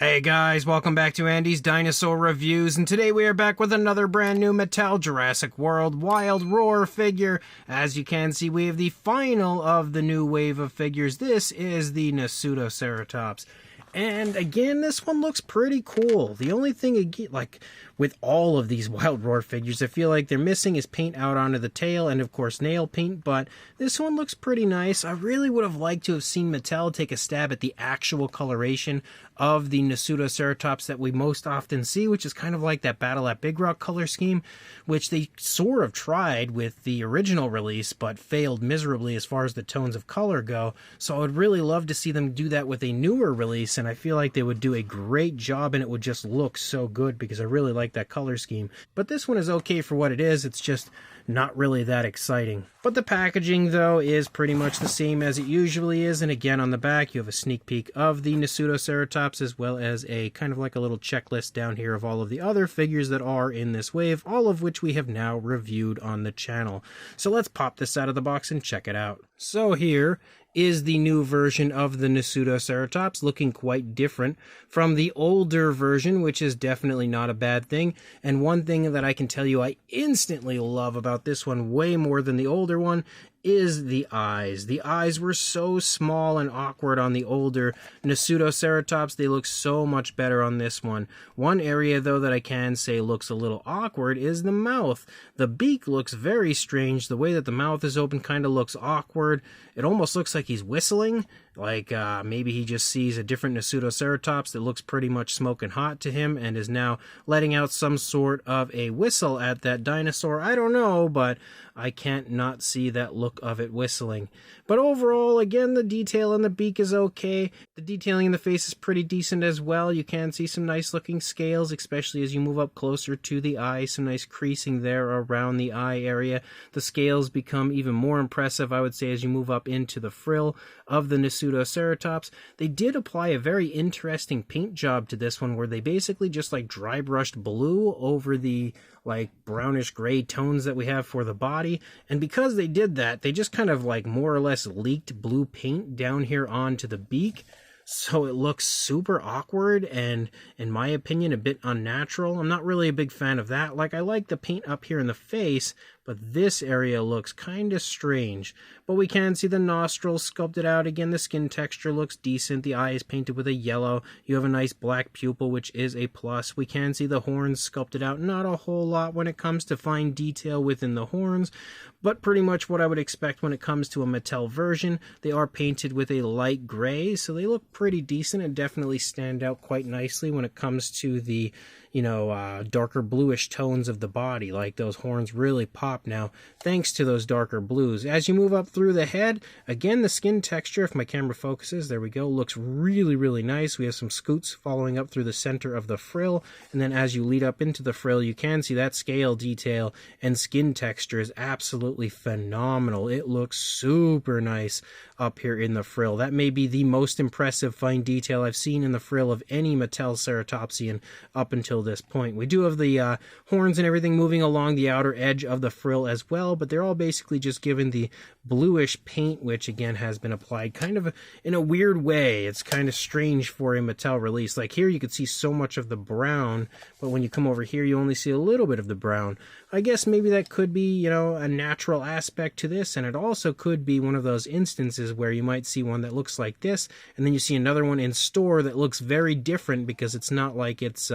Hey guys, welcome back to Andy's Dinosaur Reviews, and today we are back with another brand new Mattel Jurassic World Wild Roar figure. As you can see, we have the final of the new wave of figures. This is the Nasutoceratops. And again, this one looks pretty cool. The only thing, like with all of these Wild Roar figures, I feel like they're missing is paint out onto the tail and of course nail paint, but this one looks pretty nice. I really would have liked to have seen Mattel take a stab at the actual coloration of the Nasutoceratops that we most often see, which is kind of like that Battle at Big Rock color scheme, which they sort of tried with the original release, but failed miserably as far as the tones of color go. So I would really love to see them do that with a newer release, and I feel like they would do a great job and it would just look so good because I really like that color scheme. But this one is okay for what it is. It's just not really that exciting. But the packaging, though, is pretty much the same as it usually is. And again, on the back, you have a sneak peek of the Nasutoceratops, as well as a kind of like a little checklist down here of all of the other figures that are in this wave, all of which we have now reviewed on the channel. So let's pop this out of the box and check it out. So here is the new version of the Nasutoceratops, looking quite different from the older version, which is definitely not a bad thing. And one thing that I can tell you I instantly love about this one way more than the older one is the eyes. The eyes were so small and awkward on the older Nasutoceratops. They look so much better on this one. One area, though, that I can say looks a little awkward is the mouth. The beak looks very strange. The way that the mouth is open kind of looks awkward. It almost looks like he's whistling. Like maybe he just sees a different Nasutoceratops that looks pretty much smoking hot to him and is now letting out some sort of a whistle at that dinosaur. I don't know, but I can't not see that look of it whistling. But overall, again, the detail in the beak is okay. The detailing in the face is pretty decent as well. You can see some nice looking scales, especially as you move up closer to the eye. Some nice creasing there around the eye area. The scales become even more impressive, I would say, as you move up into the frill of the Nasutoceratops. They did apply a very interesting paint job to this one, where they basically just like dry brushed blue over the like brownish gray tones that we have for the body. And because they did that, they just kind of like more or less leaked blue paint down here onto the beak. So it looks super awkward and, in my opinion, a bit unnatural. I'm not really a big fan of that. Like, I like the paint up here in the face, but this area looks kind of strange. But we can see the nostrils sculpted out. Again, the skin texture looks decent. The eye is painted with a yellow. You have a nice black pupil, which is a plus. We can see the horns sculpted out. Not a whole lot when it comes to fine detail within the horns, but pretty much what I would expect when it comes to a Mattel version. They are painted with a light gray, so they look pretty decent and definitely stand out quite nicely when it comes to the, darker bluish tones of the body. Like, those horns really pop now thanks to those darker blues. As you move up through the head, again, the skin texture, if my camera focuses, there we go, looks really, really nice. We have some scoots following up through the center of the frill, and then as you lead up into the frill, you can see that scale detail and skin texture is absolutely phenomenal. It looks super nice up here in the frill. That may be the most impressive fine detail I've seen in the frill of any Mattel Ceratopsian up until this point. We do have the horns and everything moving along the outer edge of the frill as well, but they're all basically just given the bluish paint, which again has been applied kind of in a weird way. It's kind of strange for a Mattel release. Like here you could see so much of the brown, but when you come over here you only see a little bit of the brown. I guess maybe that could be, a natural aspect to this, and it also could be one of those instances where you might see one that looks like this, and then you see another one in store that looks very different because it's not like it's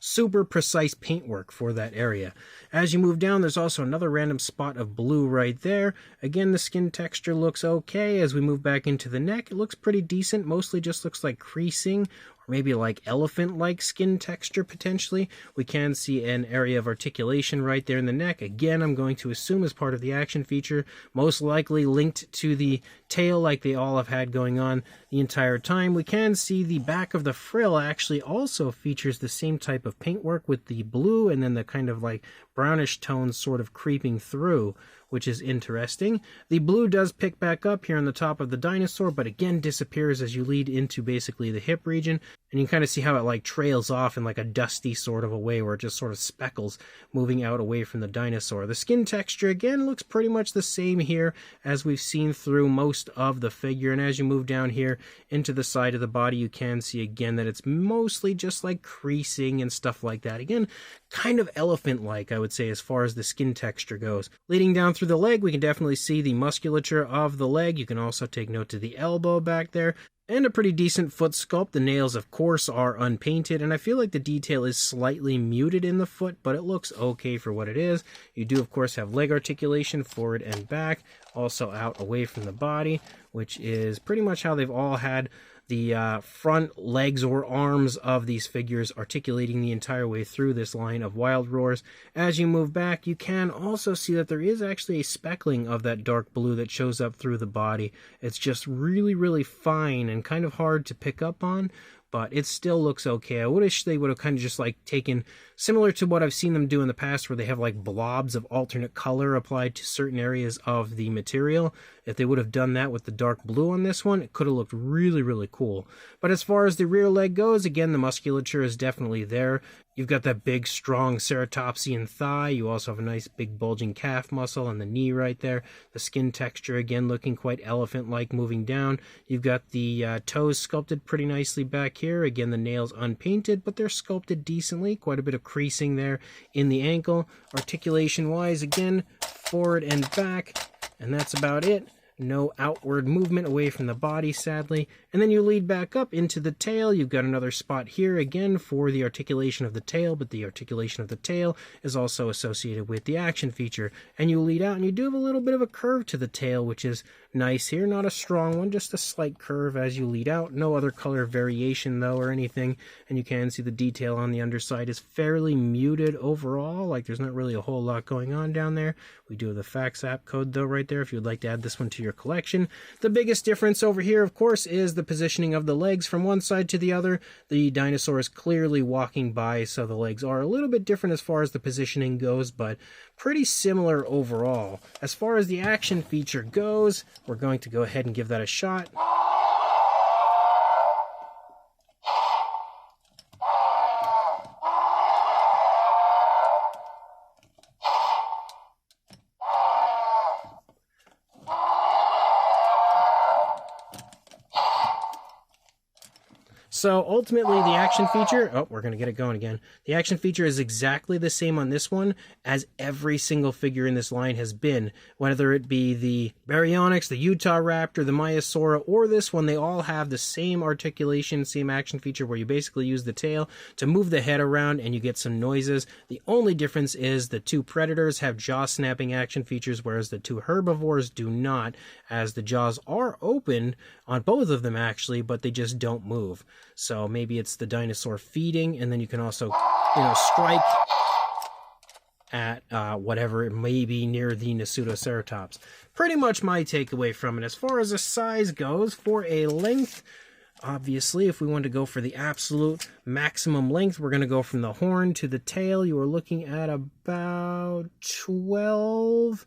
super precise paintwork for that area. As you move down, there's also another random spot of blue right there. Again, the skin texture looks okay. As we move back into the neck, it looks pretty decent. Mostly just looks like creasing, or maybe like elephant-like skin texture potentially. We can see an area of articulation right there in the neck. Again, I'm going to assume as part of the action feature, most likely linked to the tail like they all have had going on the entire time. We can see the back of the frill actually also features the same type of paintwork with the blue and then the kind of like brownish tones sort of creeping through, which is interesting. The blue does pick back up here on the top of the dinosaur, but again disappears as you lead into basically the hip region. And you can kind of see how it like trails off in like a dusty sort of a way where it just sort of speckles moving out away from the dinosaur. The skin texture again looks pretty much the same here as we've seen through most of the figure. And as you move down here into the side of the body, you can see again that it's mostly just like creasing and stuff like that. Again, kind of elephant-like, I would say, as far as the skin texture goes. Leading down through the leg, we can definitely see the musculature of the leg. You can also take note to the elbow back there. And a pretty decent foot sculpt. The nails, of course, are unpainted, and I feel like the detail is slightly muted in the foot, but it looks okay for what it is. You do, of course, have leg articulation forward and back, also out away from the body, which is pretty much how they've all had the front legs or arms of these figures articulating the entire way through this line of Wild Roars. As you move back, you can also see that there is actually a speckling of that dark blue that shows up through the body. It's just really, really fine and kind of hard to pick up on, but it still looks okay. I wish they would have kind of just like taken, similar to what I've seen them do in the past, where they have like blobs of alternate color applied to certain areas of the material. If they would have done that with the dark blue on this one, it could have looked really, really cool. But as far as the rear leg goes, again, the musculature is definitely there. You've got that big, strong ceratopsian thigh. You also have a nice big bulging calf muscle on the knee right there. The skin texture, again, looking quite elephant-like moving down. You've got the toes sculpted pretty nicely back here. Again, the nails unpainted, but they're sculpted decently. Quite a bit of creasing there in the ankle. Articulation-wise, again, forward and back, and that's about it. No outward movement away from the body, sadly. And then you lead back up into the tail. You've got another spot here again for the articulation of the tail, but the articulation of the tail is also associated with the action feature. And you lead out, and you do have a little bit of a curve to the tail, which is nice here. Not a strong one, just a slight curve as you lead out. No other color variation, though, or anything. And you can see the detail on the underside is fairly muted overall. Like, there's not really a whole lot going on down there. We do have the fax app code, though, right there, if you would like to add this one to your collection. The biggest difference over here, of course, is the positioning of the legs from one side to the other. The dinosaur is clearly walking by, so the legs are a little bit different as far as the positioning goes, but pretty similar overall. As far as the action feature goes, we're going to go ahead and give that a shot. So ultimately the action feature, oh, we're going to get it going again. The action feature is exactly the same on this one as every single figure in this line has been. Whether it be the Baryonyx, the Utah Raptor, the Maiasaura, or this one, they all have the same articulation, same action feature where you basically use the tail to move the head around and you get some noises. The only difference is the two predators have jaw snapping action features, whereas the two herbivores do not, as the jaws are open on both of them actually, but they just don't move. So maybe it's the dinosaur feeding, and then you can also, strike at whatever it may be near the Nasutoceratops. Pretty much my takeaway from it. As far as the size goes, for a length, obviously, if we want to go for the absolute maximum length, we're going to go from the horn to the tail. You are looking at about 12...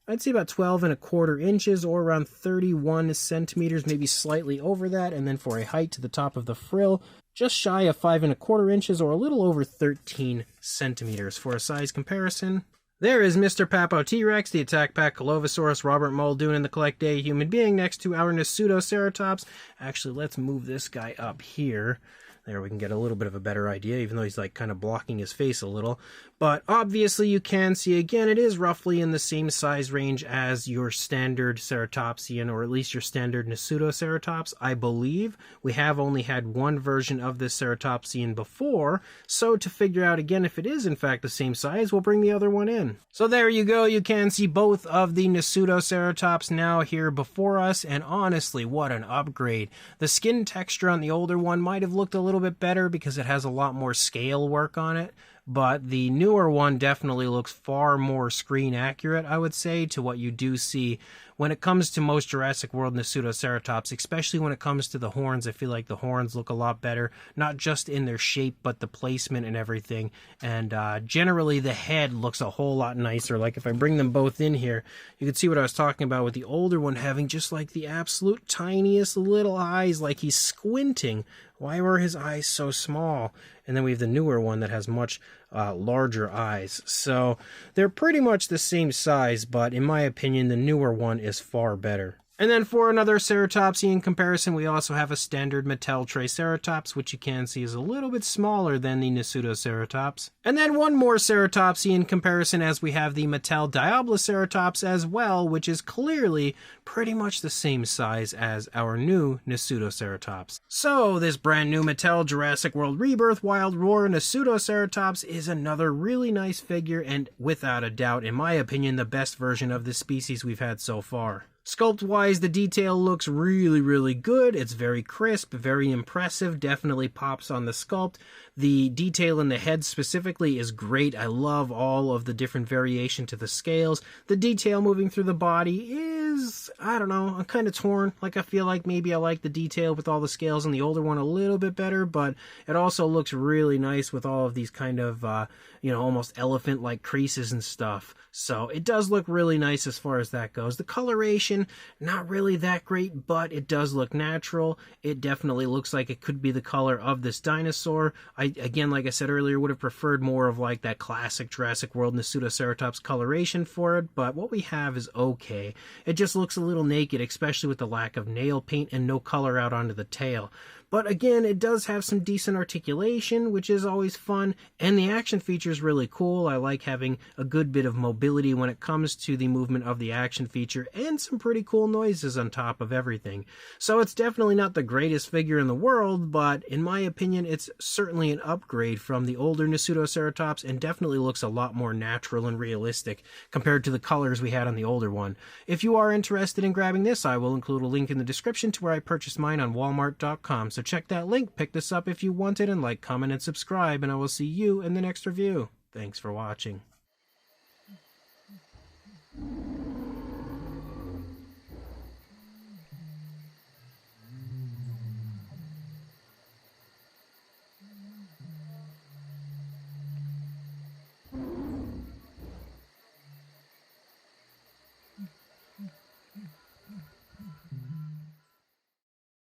I'd say about 12¼ inches, or around 31 centimeters, maybe slightly over that. And then for a height to the top of the frill, just shy of 5¼ inches, or a little over 13 centimeters. For a size comparison, there is Mr. Papo T-Rex, the Attack Pack Colovosaurus, Robert Muldoon, and the Collect Day Human Being next to our Nasutoceratops. Actually, let's move this guy up here. There, we can get a little bit of a better idea, even though he's like kind of blocking his face a little. But obviously you can see, again, it is roughly in the same size range as your standard ceratopsian, or at least your standard Nasutoceratops, I believe. We have only had one version of this ceratopsian before, so to figure out again if it is in fact the same size, we'll bring the other one in. So there you go, you can see both of the Nasutoceratops now here before us, and honestly, what an upgrade. The skin texture on the older one might have looked a little bit better because it has a lot more scale work on it, but the newer one definitely looks far more screen accurate, I would say, to what you do see when it comes to most Jurassic World Nasutoceratops, especially when it comes to the horns, I feel like the horns look a lot better, not just in their shape, but the placement and everything. And generally, the head looks a whole lot nicer. Like if I bring them both in here, you can see what I was talking about with the older one having just like the absolute tiniest little eyes, like he's squinting. Why were his eyes so small? And then we have the newer one that has much larger eyes. So they're pretty much the same size, but in my opinion, the newer one is far better. And then for another Ceratopsian comparison, we also have a standard Mattel Triceratops, which you can see is a little bit smaller than the Nasutoceratops. And then one more Ceratopsian comparison, as we have the Mattel Diabloceratops as well, which is clearly pretty much the same size as our new Nasutoceratops. So this brand new Mattel Jurassic World Rebirth Wild Roar Nasutoceratops is another really nice figure, and without a doubt, in my opinion, the best version of this species we've had so far. Sculpt-wise, the detail looks really good. It's very crisp, very impressive, definitely pops on the sculpt. The detail in the head specifically is great. I love all of the different variation to the scales. The detail moving through the body is, I don't know, I'm kind of torn. Like, I feel like maybe I like the detail with all the scales on the older one a little bit better, but it also looks really nice with all of these kind of, almost elephant-like creases and stuff. So it does look really nice as far as that goes. The coloration, not really that great, but it does look natural. It definitely looks like it could be the color of this dinosaur. Again, like I said earlier, would have preferred more of like that classic Jurassic World Nasutoceratops coloration for it, but what we have is okay. It just looks a little naked, especially with the lack of nail paint and no color out onto the tail. But again, it does have some decent articulation, which is always fun, and the action feature is really cool. I like having a good bit of mobility when it comes to the movement of the action feature, and some pretty cool noises on top of everything. So it's definitely not the greatest figure in the world, but in my opinion, it's certainly an upgrade from the older Nasutoceratops, and definitely looks a lot more natural and realistic compared to the colors we had on the older one. If you are interested in grabbing this, I will include a link in the description to where I purchased mine on Walmart.com. So check that link, pick this up if you want it, and like, comment, and subscribe, and I will see you in the next review. Thanks for watching.